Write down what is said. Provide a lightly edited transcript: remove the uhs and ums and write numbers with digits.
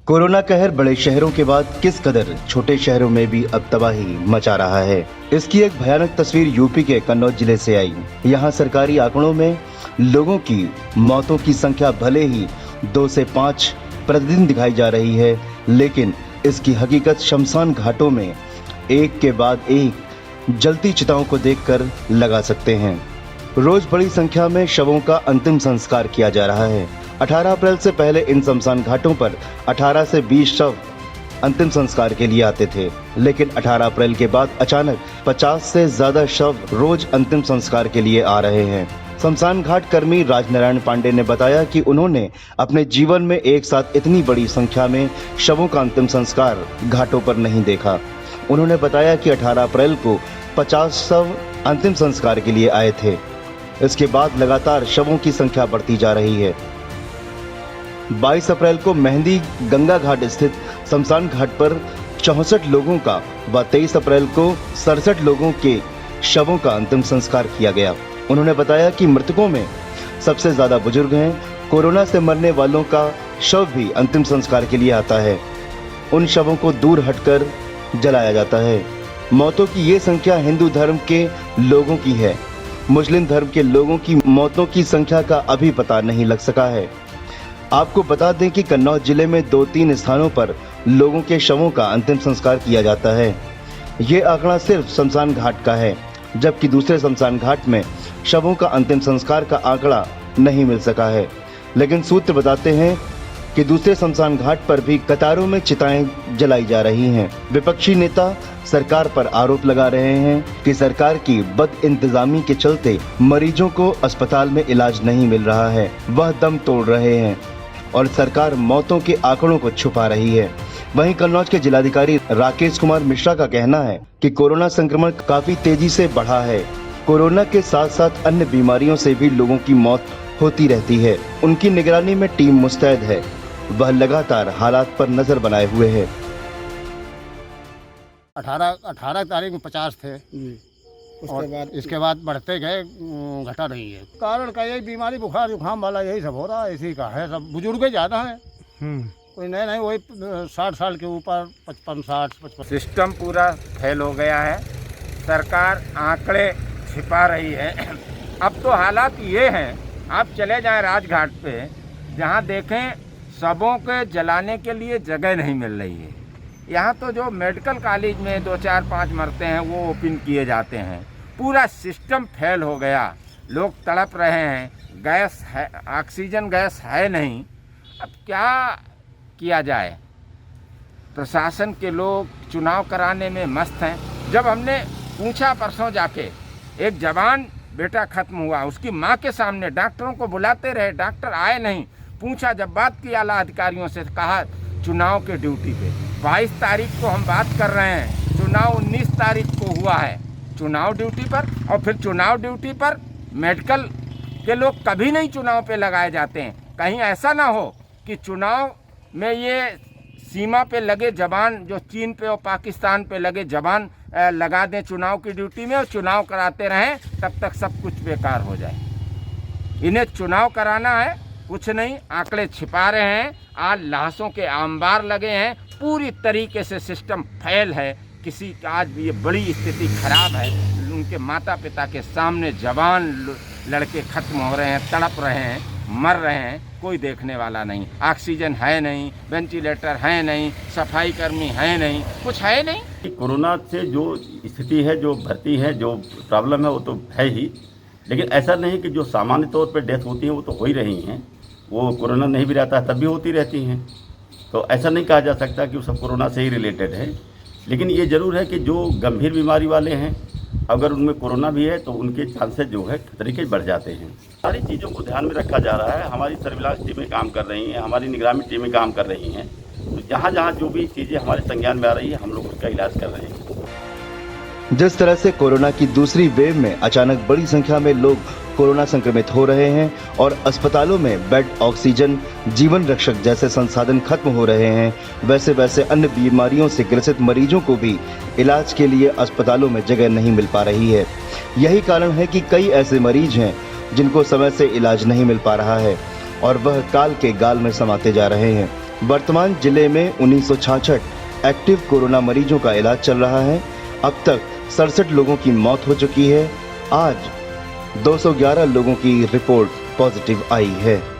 Corona कहर बड़े शहरों के बाद किस कदर छोटे शहरों में भी अब तबाही मचा रहा है। इसकी एक भयानक तस्वीर यूपी के कन्नौज जिले से आई। यहाँ सरकारी आंकड़ों में लोगों की मौतों की संख्या भले ही 2 से 5 प्रतिदिन दिखाई जा रही है, लेकिन इसकी हकीकत शमशान घाटों में एक के बाद एक जलती चिताओं को देखकर लगा सकते हैं। रोज बड़ी संख्या में शवों का अंतिम संस्कार किया जा रहा है। 18 अप्रैल से पहले इन शमशान घाटों पर 18 से 20 शव अंतिम संस्कार के लिए आते थे, लेकिन 18 अप्रैल के बाद अचानक 50 से ज्यादा शव रोज अंतिम संस्कार के लिए आ रहे हैं। शमशान घाट कर्मी राजनारायण पांडे ने बताया कि उन्होंने अपने जीवन में एक साथ इतनी बड़ी संख्या में शवों का अंतिम संस्कार घाटों पर नहीं देखा। उन्होंने बताया कि 18 अप्रैल को 50 शव अंतिम संस्कार के लिए आए थे। इसके बाद लगातार शवों की संख्या बढ़ती जा रही है। 22 अप्रैल को मेहंदी गंगा घाट स्थित शमशान घाट पर 64 लोगों का व 23 अप्रैल को 67 लोगों के शवों का अंतिम संस्कार किया गया। उन्होंने बताया कि मृतकों में सबसे ज्यादा बुजुर्ग हैं। कोरोना से मरने वालों का शव भी अंतिम संस्कार के लिए आता है। उन शवों को दूर हटकर जलाया जाता है। मौतों की ये संख्या हिंदू धर्म के लोगों की है। मुस्लिम धर्म के लोगों की मौतों की संख्या का अभी पता नहीं लग सका है। आपको बता दें कि कन्नौज जिले में 2-3 स्थानों पर लोगों के शवों का अंतिम संस्कार किया जाता है। ये आंकड़ा सिर्फ शमशान घाट का है, जबकि दूसरे शमशान घाट में शवों का अंतिम संस्कार का आंकड़ा नहीं मिल सका है। लेकिन सूत्र बताते हैं कि दूसरे शमशान घाट पर भी कतारों में चिताएं जलाई जा रही हैं। विपक्षी नेता सरकार पर आरोप लगा रहे हैं कि सरकार की बदइंतजामी के चलते मरीजों को अस्पताल में इलाज नहीं मिल रहा है, वह दम तोड़ रहे हैं और सरकार मौतों के आंकड़ों को छुपा रही है। वहीं कन्नौज के जिलाधिकारी राकेश कुमार मिश्रा का कहना है कि कोरोना संक्रमण काफी तेजी से बढ़ा है। कोरोना के साथ साथ अन्य बीमारियों से भी लोगों की मौत होती रहती है। उनकी निगरानी में टीम मुस्तैद है, वह लगातार हालात पर नजर बनाए हुए है। 18 तारीख में 50 थे और इसके बाद बढ़ते गए, घटा रही है। कारण का यही बीमारी, बुखार जुकाम वाला यही सब हो रहा है, इसी का है। सब बुजुर्ग ज़्यादा हैं, कोई नहीं वही 60 साल के ऊपर 55-60-55। सिस्टम पूरा फेल हो गया है। सरकार आंकड़े छिपा रही है। अब तो हालात ये हैं, आप चले जाएं राजघाट पे, जहाँ देखें शवों के जलाने के लिए जगह नहीं मिल रही है। यहाँ तो जो मेडिकल कॉलेज में 2, 4, 5 मरते हैं वो ओपन किए जाते हैं। पूरा सिस्टम फेल हो गया, लोग तड़प रहे हैं। गैस है, ऑक्सीजन गैस है नहीं। अब क्या किया जाए? प्रशासन के लोग चुनाव कराने में मस्त हैं। जब हमने पूछा परसों जाके, एक जवान बेटा खत्म हुआ, उसकी माँ के सामने डॉक्टरों को बुलाते रहे, डॉक्टर आए नहीं। पूछा, जब बात की आला अधिकारियों से, कहा चुनाव के ड्यूटी पे। 22 तारीख को हम बात कर रहे हैं, चुनाव 19 तारीख को हुआ है। चुनाव ड्यूटी पर, और फिर चुनाव ड्यूटी पर मेडिकल के लोग कभी नहीं चुनाव पे लगाए जाते हैं। कहीं ऐसा ना हो कि चुनाव में ये सीमा पे लगे जवान, जो चीन पे और पाकिस्तान पे लगे जवान लगा दें चुनाव की ड्यूटी में और चुनाव कराते रहें, तब तक सब कुछ बेकार हो जाए। इन्हें चुनाव कराना है, कुछ नहीं, आंकड़े छिपा रहे हैं। आज लाशों के अंबार लगे हैं। पूरी तरीके से सिस्टम फेल है। किसी आज भी ये बड़ी स्थिति खराब है। उनके माता पिता के सामने जवान लड़के खत्म हो रहे हैं, तड़प रहे हैं, मर रहे हैं, कोई देखने वाला नहीं। ऑक्सीजन है नहीं, वेंटिलेटर है नहीं, सफाई कर्मी है नहीं, कुछ है नहीं। कोरोना से जो स्थिति है, जो भर्ती है, जो प्रॉब्लम है, वो तो है ही, लेकिन ऐसा नहीं कि जो सामान्य तौर पर डेथ होती है वो तो हो ही रही हैं। वो कोरोना नहीं भी रहता तब भी होती रहती हैं। तो ऐसा नहीं कहा जा सकता कि वो सब कोरोना से ही रिलेटेड है। लेकिन ये ज़रूर है कि जो गंभीर बीमारी वाले हैं, अगर उनमें कोरोना भी है तो उनके चांसेस जो है खतरे के बढ़ जाते हैं। सारी चीज़ों को ध्यान में रखा जा रहा है। हमारी सर्विलांस टीमें काम कर रही हैं, हमारी निगरानी टीमें काम कर रही हैं। तो जहाँ जहाँ जो भी चीज़ें हमारे संज्ञान में आ रही है, हम लोग उसका इलाज कर रहे हैं। जिस तरह से कोरोना की दूसरी वेव में अचानक बड़ी संख्या में लोग कोरोना संक्रमित हो रहे हैं और अस्पतालों में बेड, ऑक्सीजन, जीवन रक्षक जैसे संसाधन खत्म हो रहे हैं, वैसे वैसे अन्य बीमारियों से ग्रसित मरीजों को भी इलाज के लिए अस्पतालों में जगह नहीं मिल पा रही है। यही कारण है कि कई ऐसे मरीज हैं जिनको समय से इलाज नहीं मिल पा रहा है और वह काल के गाल में समाते जा रहे हैं। वर्तमान जिले में 1966 एक्टिव कोरोना मरीजों का इलाज चल रहा है। अब तक 67 लोगों की मौत हो चुकी है। आज 211 लोगों की रिपोर्ट पॉजिटिव आई है।